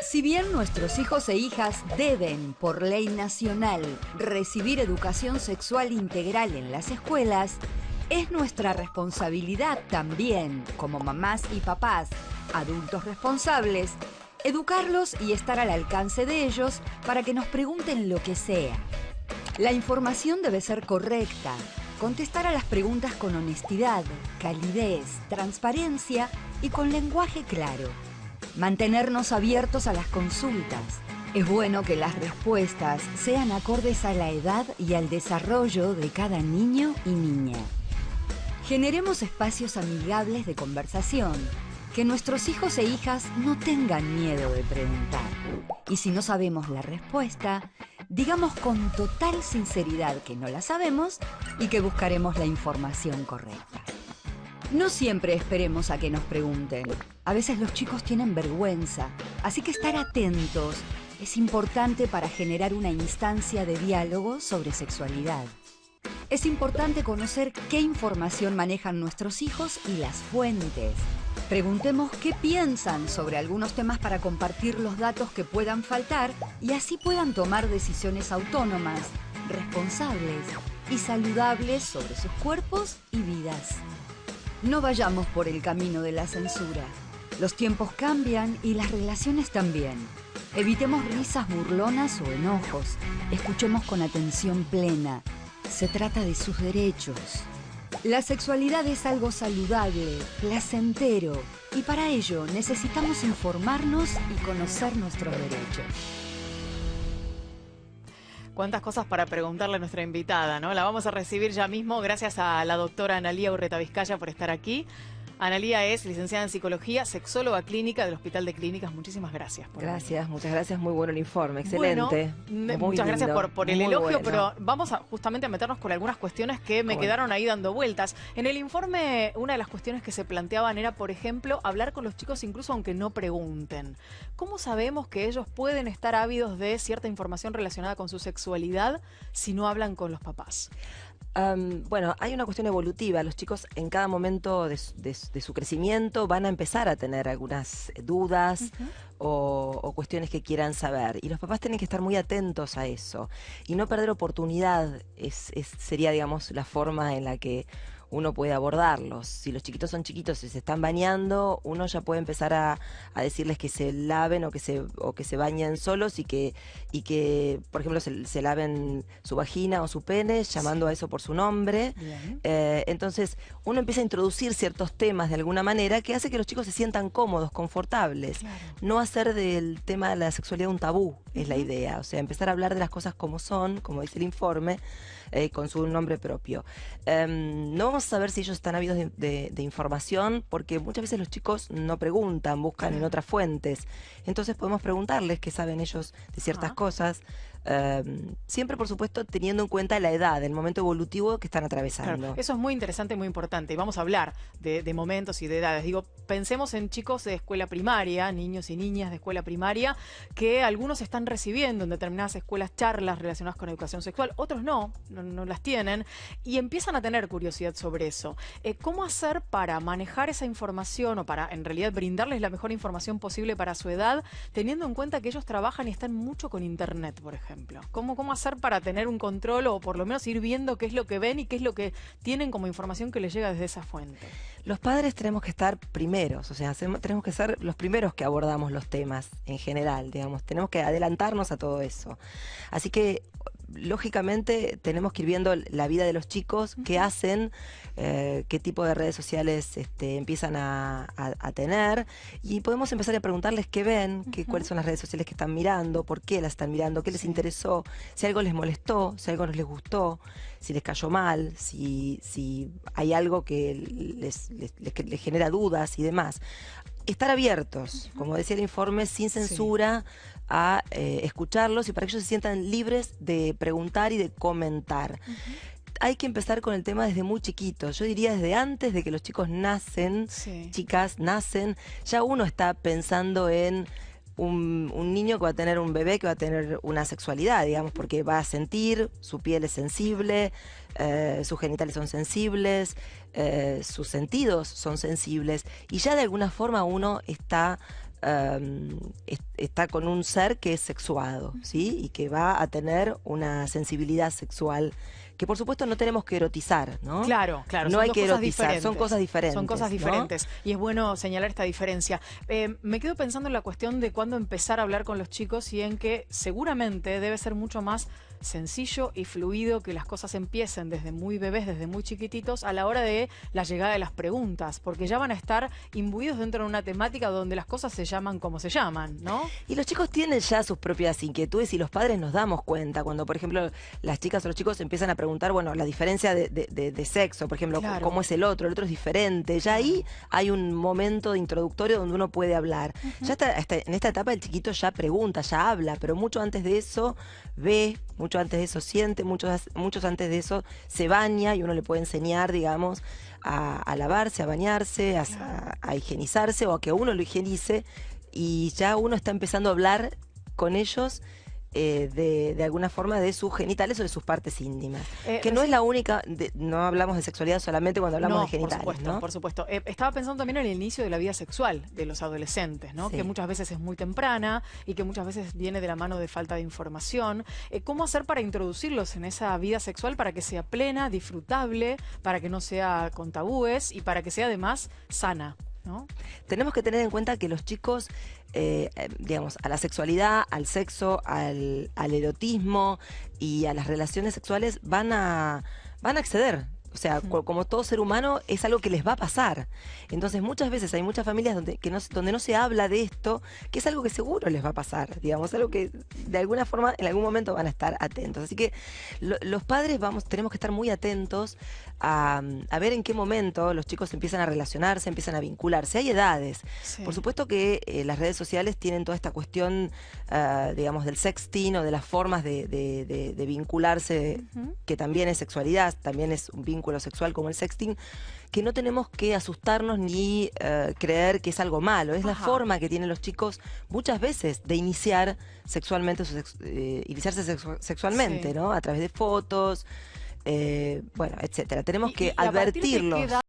Si bien nuestros hijos e hijas deben, por ley nacional, recibir educación sexual integral en las escuelas, es nuestra responsabilidad también, como mamás y papás, adultos responsables, educarlos y estar al alcance de ellos para que nos pregunten lo que sea. La información debe ser correcta, contestar a las preguntas con honestidad, calidez, transparencia y con lenguaje claro. Mantenernos abiertos a las consultas. Es bueno que las respuestas sean acordes a la edad y al desarrollo de cada niño y niña. Generemos espacios amigables de conversación, que nuestros hijos e hijas no tengan miedo de preguntar. Y si no sabemos la respuesta, digamos con total sinceridad que no la sabemos y que buscaremos la información correcta. No siempre esperemos a que nos pregunten. A veces los chicos tienen vergüenza, así que estar atentos es importante para generar una instancia de diálogo sobre sexualidad. Es importante conocer qué información manejan nuestros hijos y las fuentes. Preguntemos qué piensan sobre algunos temas para compartir los datos que puedan faltar y así puedan tomar decisiones autónomas, responsables y saludables sobre sus cuerpos y vidas. No vayamos por el camino de la censura. Los tiempos cambian y las relaciones también. Evitemos risas burlonas o enojos. Escuchemos con atención plena. Se trata de sus derechos. La sexualidad es algo saludable, placentero, y para ello necesitamos informarnos y conocer nuestros derechos. Cuántas cosas para preguntarle a nuestra invitada, ¿no? La vamos a recibir ya mismo. Gracias a la doctora Analía Urreta Vizcaya por estar aquí. Analía es licenciada en Psicología, sexóloga clínica del Hospital de Clínicas. Muchísimas gracias. Gracias, muchas gracias. Muy bueno el informe, excelente. Bueno, muchas gracias por el elogio, bueno. Pero vamos justamente a meternos con algunas cuestiones que me quedaron ahí dando vueltas. En el informe, una de las cuestiones que se planteaban era, por ejemplo, hablar con los chicos incluso aunque no pregunten. ¿Cómo sabemos que ellos pueden estar ávidos de cierta información relacionada con su sexualidad si no hablan con los papás? Bueno, hay una cuestión evolutiva. Los chicos en cada momento de su crecimiento van a empezar a tener algunas dudas o cuestiones que quieran saber. Y los papás tienen que estar muy atentos a eso y no perder oportunidad. Sería, digamos, la forma en la que uno puede abordarlos. Si los chiquitos son chiquitos y se están bañando, uno ya puede empezar a decirles que se laven o que se bañen solos y que por ejemplo, se laven su vagina o su pene, llamando a eso por su nombre. Entonces, uno empieza a introducir ciertos temas de alguna manera que hace que los chicos se sientan cómodos, confortables. Claro. No hacer del tema de la sexualidad un tabú, es la idea. O sea, empezar a hablar de las cosas como son, como dice el informe, con su nombre propio. No vamos a saber si ellos están ávidos de información, porque muchas veces los chicos no preguntan, buscan en otras fuentes. Entonces podemos preguntarles qué saben ellos de ciertas cosas. Siempre, por supuesto, teniendo en cuenta la edad, el momento evolutivo que están atravesando. Claro, eso es muy interesante y muy importante. Y vamos a hablar de momentos y de edades. Digo, pensemos en chicos de escuela primaria, niños y niñas de escuela primaria, que algunos están recibiendo en determinadas escuelas charlas relacionadas con educación sexual, otros no las tienen, y empiezan a tener curiosidad sobre eso. ¿Cómo hacer para manejar esa información o para, en realidad, brindarles la mejor información posible para su edad, teniendo en cuenta que ellos trabajan y están mucho con internet, por ejemplo? ¿Cómo hacer para tener un control o por lo menos ir viendo qué es lo que ven y qué es lo que tienen como información que les llega desde esa fuente? Los padres tenemos que estar primeros, o sea, tenemos que ser los primeros que abordamos los temas en general, digamos, tenemos que adelantarnos a todo eso. Así que, lógicamente, tenemos que ir viendo la vida de los chicos, qué hacen, qué tipo de redes sociales empiezan a tener, y podemos empezar a preguntarles qué ven, cuáles son las redes sociales que están mirando, por qué las están mirando, qué les interesó, si algo les molestó, si algo no les gustó, si les cayó mal, si hay algo que les genera dudas y demás. Estar abiertos, como decía el informe, sin censura, a escucharlos y para que ellos se sientan libres de preguntar y de comentar. Hay que empezar con el tema desde muy chiquitos. Yo diría desde antes de que los chicos nacen, chicas nacen, ya uno está pensando en un niño que va a tener un bebé que va a tener una sexualidad, digamos, porque va a sentir, su piel es sensible, sus genitales son sensibles, sus sentidos son sensibles, y ya de alguna forma uno está está con un ser que es sexuado, ¿sí? Y que va a tener una sensibilidad sexual que por supuesto no tenemos que erotizar, ¿no? Claro, claro. No son hay dos que cosas erotizar, diferentes. son cosas diferentes. Son cosas ¿no? diferentes. Y es bueno señalar esta diferencia. Me quedo pensando en la cuestión de cuándo empezar a hablar con los chicos y en que seguramente debe ser mucho más sencillo y fluido que las cosas empiecen desde muy bebés, desde muy chiquititos, a la hora de la llegada de las preguntas, porque ya van a estar imbuidos dentro de una temática donde las cosas se llaman como se llaman, ¿no? Y los chicos tienen ya sus propias inquietudes y los padres nos damos cuenta cuando, por ejemplo, las chicas o los chicos empiezan a preguntar, bueno, la diferencia de sexo, por ejemplo, Claro. cómo es el otro es diferente. Ya ahí hay un momento de introductorio donde uno puede hablar. Ya en esta etapa el chiquito ya pregunta, ya habla, pero mucho antes de eso ve, mucho antes de eso siente, muchos antes de eso se baña y uno le puede enseñar, digamos, a lavarse, a bañarse, a higienizarse o a que uno lo higienice, y ya uno está empezando a hablar con ellos de alguna forma de sus genitales o de sus partes íntimas. Que no es la única, no hablamos de sexualidad solamente cuando hablamos de genitales. Por supuesto, ¿no? por supuesto. Estaba pensando también en el inicio de la vida sexual de los adolescentes, ¿no? Sí. Que muchas veces es muy temprana y que muchas veces viene de la mano de falta de información. ¿Cómo hacer para introducirlos en esa vida sexual para que sea plena, disfrutable, para que no sea con tabúes y para que sea además sana, ¿no? Tenemos que tener en cuenta que los chicos, digamos, a la sexualidad, al sexo, al erotismo y a las relaciones sexuales van a acceder. O sea, como todo ser humano, es algo que les va a pasar. Entonces, muchas veces hay muchas familias donde no se habla de esto, que es algo que seguro les va a pasar, digamos, algo que de alguna forma, en algún momento van a estar atentos. Así que los padres tenemos que estar muy atentos a ver en qué momento los chicos empiezan a relacionarse, empiezan a vincularse. Hay edades. Sí. Por supuesto que las redes sociales tienen toda esta cuestión, digamos, del sexting o de las formas de vincularse, que también es sexualidad, también es un vínculo sexual como el sexting, que no tenemos que asustarnos ni creer que es algo malo. Es la forma que tienen los chicos muchas veces de iniciar sexualmente, iniciarse sexualmente, Sí. ¿no? A través de fotos, bueno, etcétera. Tenemos que a partir de qué advertirlos. edad